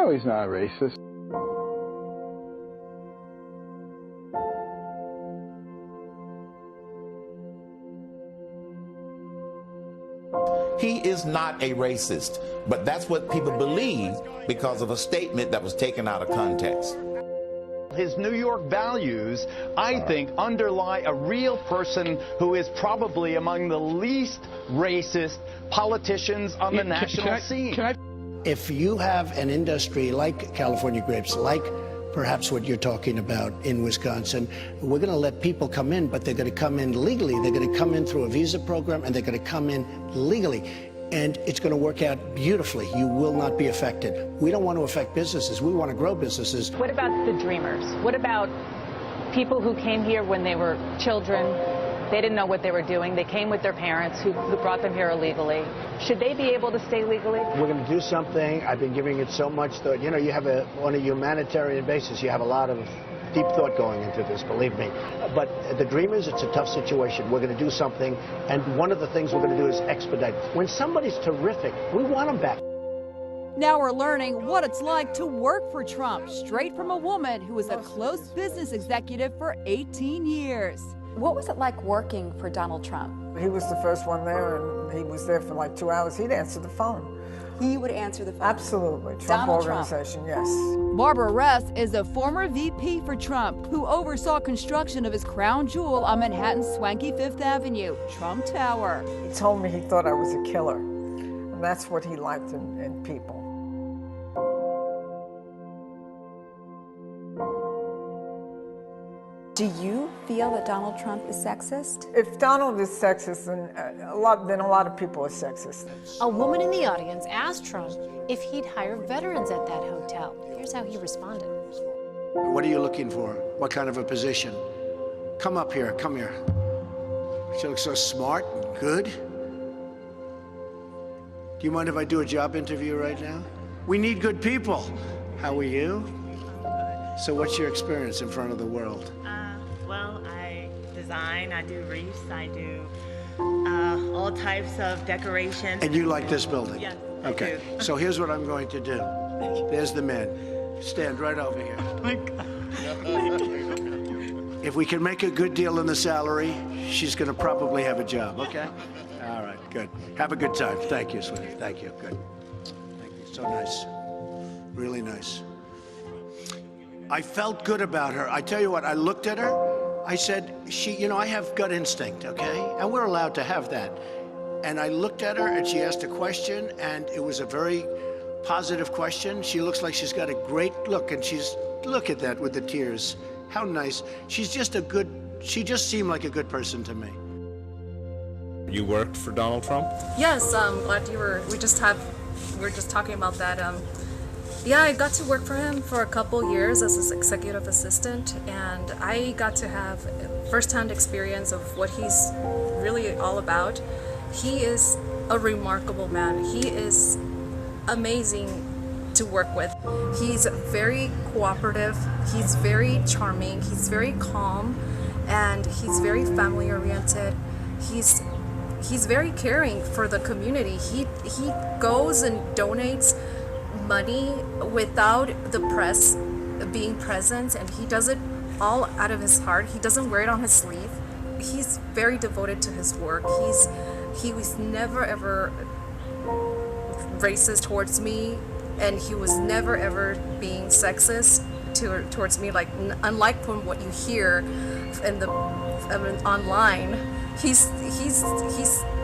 No, he's not a racist. He is not a racist, but that's what people believe because of a statement that was taken out of context. His New York values, I think, underlie a real person who is probably among the least racist politicians on the national scene. If you have an industry like California grapes, like perhaps what you're talking about in Wisconsin, we're going to let people come in, but they're going to come in legally. They're going to come in through a visa program, and they're going to come in legally. And it's going to work out beautifully. You will not be affected. We don't want to affect businesses. We want to grow businesses. What about the dreamers? What about people who came here when they were children? They didn't know what they were doing. They came with their parents who brought them here illegally. Should they be able to stay legally? We're going to do something. I've been giving it so much thought. You know, you have on a humanitarian basis, you have a lot of deep thought going into this, believe me. But the Dreamers, it's a tough situation. We're going to do something, and one of the things we're going to do is expedite. When somebody's terrific, we want them back. Now we're learning what it's like to work for Trump, straight from a woman who was a close business executive for 18 years. What was it like working for Donald Trump? He was the first one there, and he was there for like 2 hours. He'd answer the phone. He would answer the phone? Absolutely. Trump Donald Organization, Trump. Yes. Barbara Ress is a former VP for Trump who oversaw construction of his crown jewel on Manhattan's swanky Fifth Avenue, Trump Tower. He told me he thought I was a killer, and that's what he liked in people. Do you feel that Donald Trump is sexist? If Donald is sexist, then a lot of people are sexist. A woman in the audience asked Trump if he'd hire veterans at that hotel. Here's how he responded. What are you looking for? What kind of a position? Come up here, come here. She looks so smart and good. Do you mind if I do a job interview right now? We need good people. How are you? So what's your experience in front of the world? Well, I design, I do wreaths, I do all types of decorations. And you like this building? Yes, okay. I do. So here's what I'm going to do. There's the man. Stand right over here. Oh my God. If we can make a good deal in the salary, she's going to probably have a job, okay? All right, good. Have a good time. Thank you, sweetie. Thank you. Good. Thank you. So nice. Really nice. I felt good about her. I tell you what, I looked at her. I said, I have gut instinct, okay? And we're allowed to have that. And I looked at her and she asked a question, and it was a very positive question. She looks like she's got a great look, and look at that with the tears. How nice. She just seemed like a good person to me. You worked for Donald Trump? Yes, glad we were just talking about that. Yeah, I got to work for him for a couple years as his executive assistant, and I got to have first-hand experience of what he's really all about. He is a remarkable man. He is amazing to work with. He's very cooperative, he's very charming, he's very calm, and he's very family-oriented. He's very caring for the community. He goes and donates money without the press being present, and he does it all out of his heart. He doesn't wear it on his sleeve. He's very devoted to his work. He was never ever racist towards me, and he was never ever being sexist towards me, like unlike from what you hear in online. He's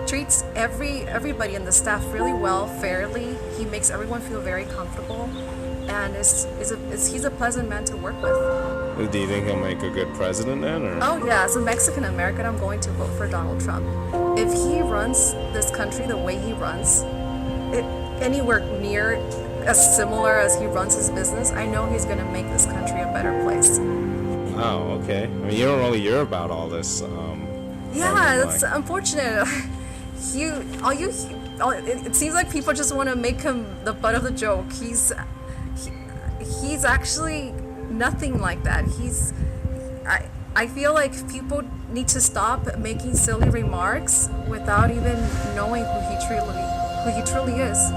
treats everybody in the staff really well, fairly. He makes everyone feel very comfortable, and he's a pleasant man to work with. Do you think he'll make a good president then? Or? Oh yeah, as a Mexican American, I'm going to vote for Donald Trump. If he runs this country the way he runs, anywhere near as similar as he runs his business, I know he's going to make this country a better place. Oh, okay. I mean, you don't really hear about all this. Yeah, that's unfortunate. It seems like people just want to make him the butt of the joke. He's actually nothing like that. I feel like people need to stop making silly remarks without even knowing who he truly is.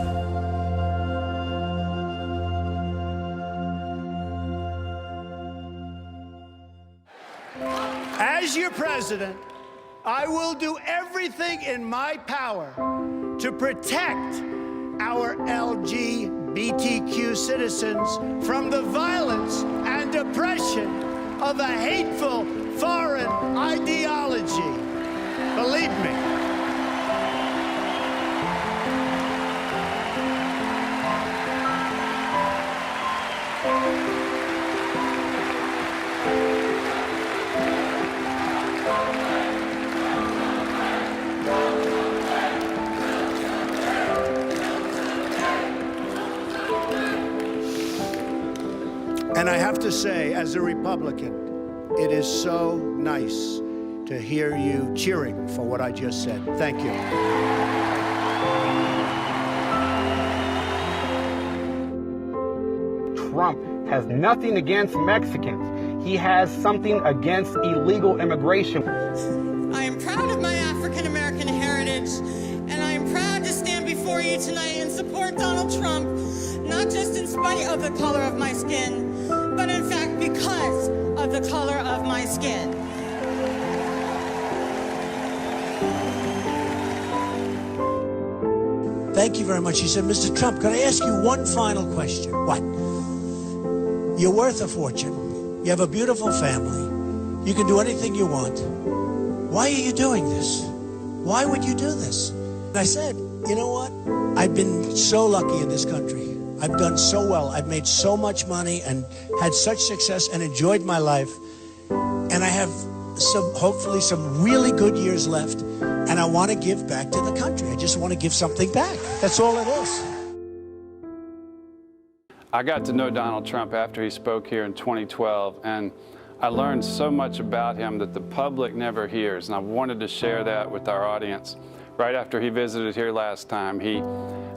As your president, I will do everything in my power to protect our LGBTQ citizens from the violence and oppression of a hateful foreign ideology. Believe me. And I have to say, as a Republican, it is so nice to hear you cheering for what I just said. Thank you. Trump has nothing against Mexicans. He has something against illegal immigration. I am proud of my African American heritage, and I am proud to stand before you tonight and support Donald Trump, not just in spite of the color of my skin, but in fact because of the color of my skin. Thank you very much. He said, Mr. Trump, can I ask you one final question? What? You're worth a fortune. You have a beautiful family. You can do anything you want. Why are you doing this? Why would you do this? And I said, you know what? I've been so lucky in this country. I've done so well. I've made so much money and had such success and enjoyed my life. And I have hopefully some really good years left. And I want to give back to the country. I just want to give something back. That's all it is. I got to know Donald Trump after he spoke here in 2012, and I learned so much about him that the public never hears, and I wanted to share that with our audience. Right after he visited here last time,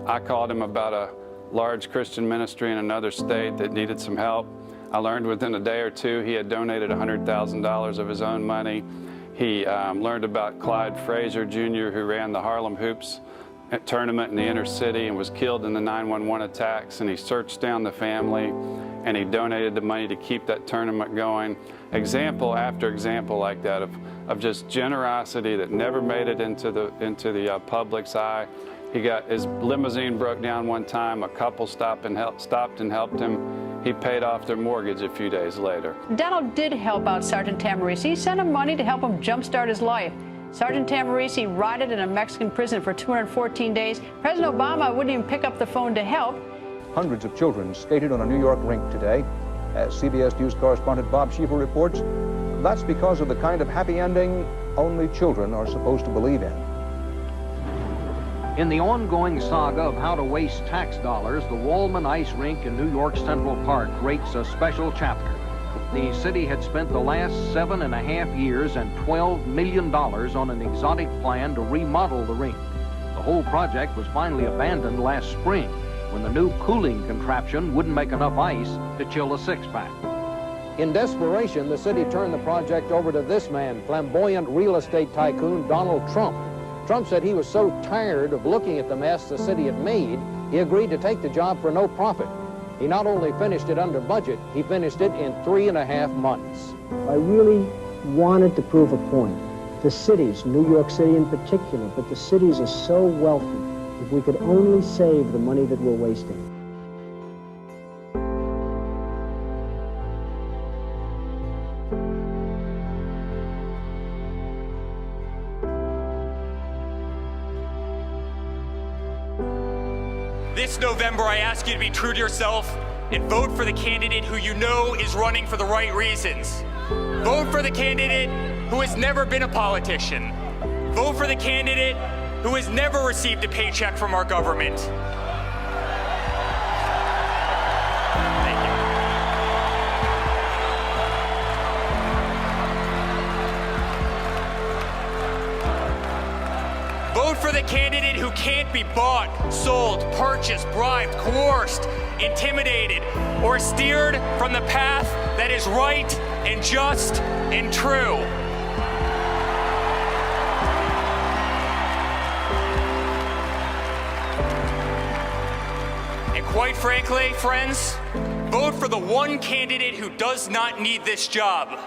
I called him about a large Christian ministry in another state that needed some help. I learned within a day or two he had donated $100,000 of his own money. He learned about Clyde Frazier Jr., who ran the Harlem Hoops tournament in the inner city and was killed in the 9/11 attacks, and he searched down the family and he donated the money to keep that tournament going. Example after example like that of just generosity that never made it into the public's eye. His limousine broke down one time. A couple stopped and helped him. He paid off their mortgage a few days later. Donald did help out Sergeant Tamarisi. He sent him money to help him jumpstart his life. Sergeant Tamarisi rotted in a Mexican prison for 214 days. President Obama wouldn't even pick up the phone to help. Hundreds of children skated on a New York rink today. As CBS News correspondent Bob Schieffer reports, that's because of the kind of happy ending only children are supposed to believe in. In the ongoing saga of how to waste tax dollars, the Wallman Ice Rink in New York's Central Park rates a special chapter. The city had spent the last 7.5 years and $12 million on an exotic plan to remodel the rink. The whole project was finally abandoned last spring when the new cooling contraption wouldn't make enough ice to chill a six-pack. In desperation, the city turned the project over to this man, flamboyant real estate tycoon Donald Trump. Trump said he was so tired of looking at the mess the city had made, he agreed to take the job for no profit. He not only finished it under budget, he finished it in 3.5 months. I really wanted to prove a point. The cities, New York City in particular, but the cities are so wealthy. If we could only save the money that we're wasting. This November, I ask you to be true to yourself and vote for the candidate who you know is running for the right reasons. Vote for the candidate who has never been a politician. Vote for the candidate who has never received a paycheck from our government. Thank you. Vote for the candidate who can't be bought, sold, purchased, bribed, coerced, intimidated, or steered from the path that is right and just and true. And quite frankly, friends, vote for the one candidate who does not need this job.